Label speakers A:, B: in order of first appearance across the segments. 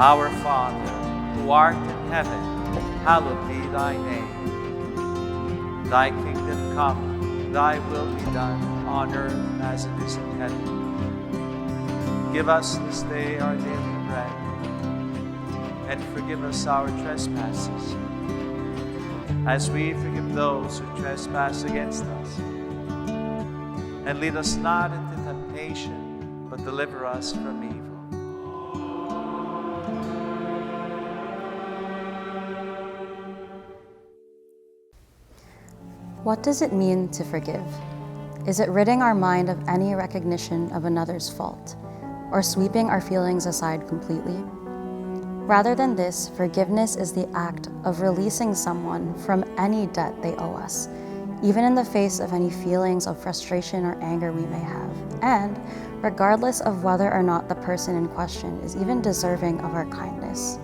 A: Our Father, who art in heaven, hallowed be thy name. Thy kingdom come, thy will be done, on earth as it is in heaven. Give us this day our daily bread, and forgive us our trespasses, as we forgive those who trespass against us. And lead us not into temptation, but deliver us from evil.
B: What does it mean to forgive? Is it ridding our mind of any recognition of another's fault, or sweeping our feelings aside completely? Rather than this, forgiveness is the act of releasing someone from any debt they owe us, even in the face of any feelings of frustration or anger we may have, and regardless of whether or not the person in question is even deserving of our kindness.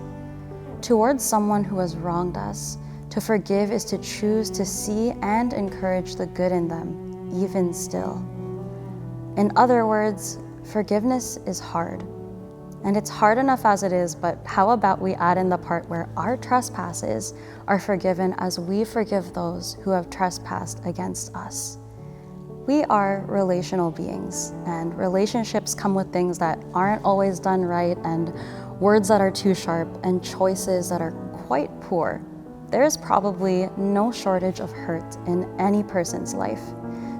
B: Towards someone who has wronged us, to forgive is to choose to see and encourage the good in them, even still. In other words, forgiveness is hard. And it's hard enough as it is, but how about we add in the part where our trespasses are forgiven as we forgive those who have trespassed against us? We are relational beings, and relationships come with things that aren't always done right, and words that are too sharp, and choices that are quite poor. There is probably no shortage of hurt in any person's life.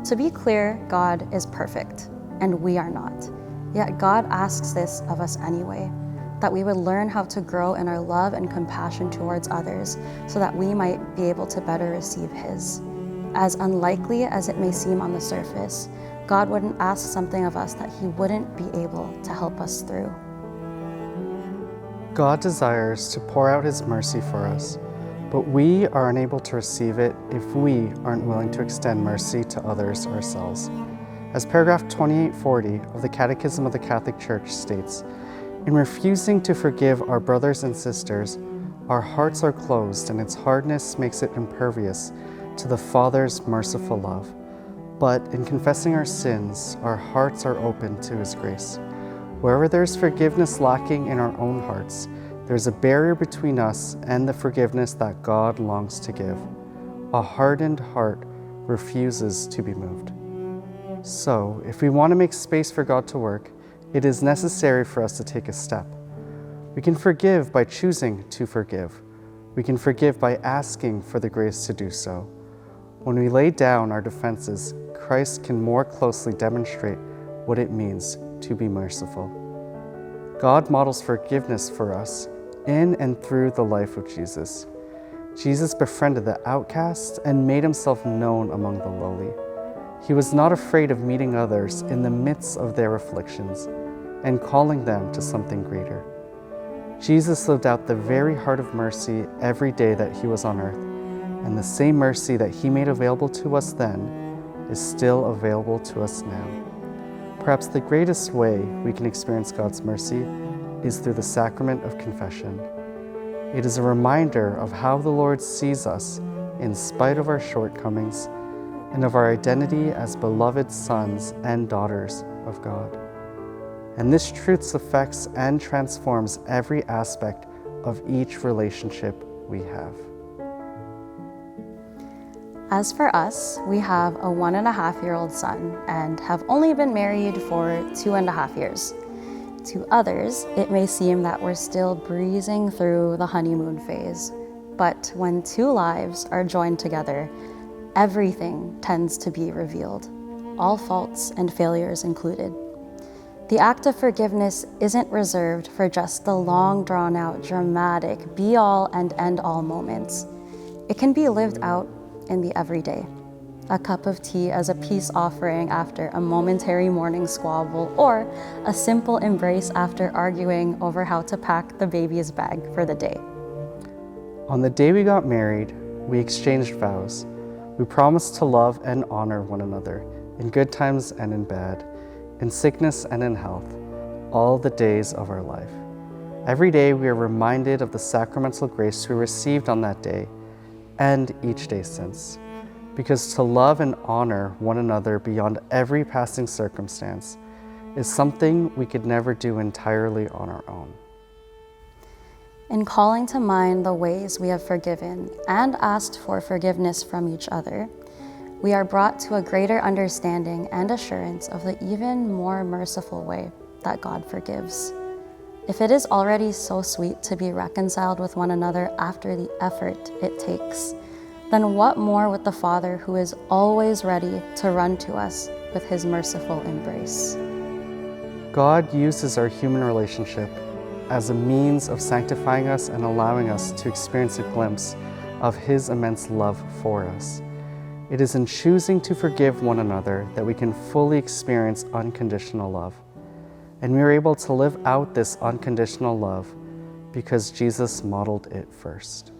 B: To be clear, God is perfect, and we are not. Yet God asks this of us anyway, that we would learn how to grow in our love and compassion towards others so that we might be able to better receive His. As unlikely as it may seem on the surface, God wouldn't ask something of us that He wouldn't be able to help us through.
C: God desires to pour out His mercy for us, but we are unable to receive it if we aren't willing to extend mercy to others ourselves. As paragraph 2840 of the Catechism of the Catholic Church states, in refusing to forgive our brothers and sisters, our hearts are closed and its hardness makes it impervious to the Father's merciful love. But in confessing our sins, our hearts are open to His grace. Wherever there is forgiveness lacking in our own hearts, there is a barrier between us and the forgiveness that God longs to give. A hardened heart refuses to be moved. So, if we want to make space for God to work, it is necessary for us to take a step. We can forgive by choosing to forgive. We can forgive by asking for the grace to do so. When we lay down our defenses, Christ can more closely demonstrate what it means to be merciful. God models forgiveness for us in and through the life of Jesus. Jesus befriended the outcast and made Himself known among the lowly. He was not afraid of meeting others in the midst of their afflictions and calling them to something greater. Jesus lived out the very heart of mercy every day that He was on earth, and the same mercy that He made available to us then is still available to us now. Perhaps the greatest way we can experience God's mercy is through the sacrament of confession. It is a reminder of how the Lord sees us in spite of our shortcomings and of our identity as beloved sons and daughters of God. And this truth affects and transforms every aspect of each relationship we have.
B: As for us, we have a 1.5-year-old son and have only been married for 2.5 years. To others, it may seem that we're still breezing through the honeymoon phase, but when two lives are joined together, everything tends to be revealed, all faults and failures included. The act of forgiveness isn't reserved for just the long drawn-out, dramatic, be-all and end-all moments. It can be lived out in the everyday. A cup of tea as a peace offering after a momentary morning squabble, or a simple embrace after arguing over how to pack the baby's bag for the day.
C: On the day we got married, we exchanged vows. We promised to love and honor one another in good times and in bad, in sickness and in health, all the days of our life. Every day we are reminded of the sacramental grace we received on that day and each day since. Because to love and honor one another beyond every passing circumstance is something we could never do entirely on our own.
B: In calling to mind the ways we have forgiven and asked for forgiveness from each other, we are brought to a greater understanding and assurance of the even more merciful way that God forgives. If it is already so sweet to be reconciled with one another after the effort it takes, then what more with the Father who is always ready to run to us with his merciful embrace?
C: God uses our human relationship as a means of sanctifying us and allowing us to experience a glimpse of his immense love for us. It is in choosing to forgive one another that we can fully experience unconditional love. And we are able to live out this unconditional love because Jesus modeled it first.